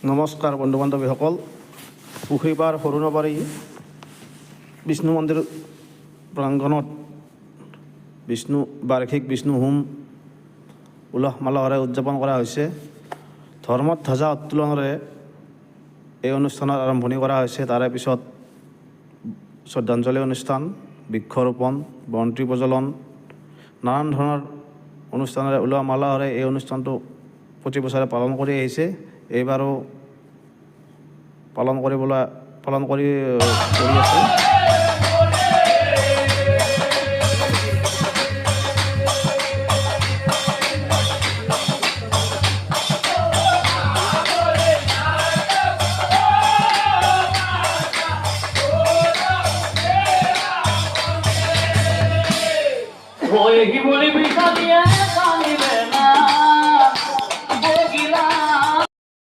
নমস্কাৰ বন্ধু বান্ধৱীসকল। পুখুৰীপাৰ সৰুনবাৰী বিষ্ণু মন্দিৰ প্ৰাংগণত বাৰ্ষিক বিষ্ণু হোম উলহ মালহেৰে উদযাপন কৰা হৈছে। ধৰ্মত ধ্বজা উত্তোলনেৰে এই অনুষ্ঠানৰ আৰম্ভণি কৰা হৈছে। তাৰে পিছত শ্ৰদ্ধাঞ্জলি অনুষ্ঠান, বৃক্ষৰোপণ, বন্তি প্ৰজ্বলন, নানান ধৰণৰ অনুষ্ঠানেৰে উলহ মালহেৰে এই অনুষ্ঠানটো প্ৰতি বছৰে পালন কৰি আহিছে। এইবাৰো পালন কৰি আছে।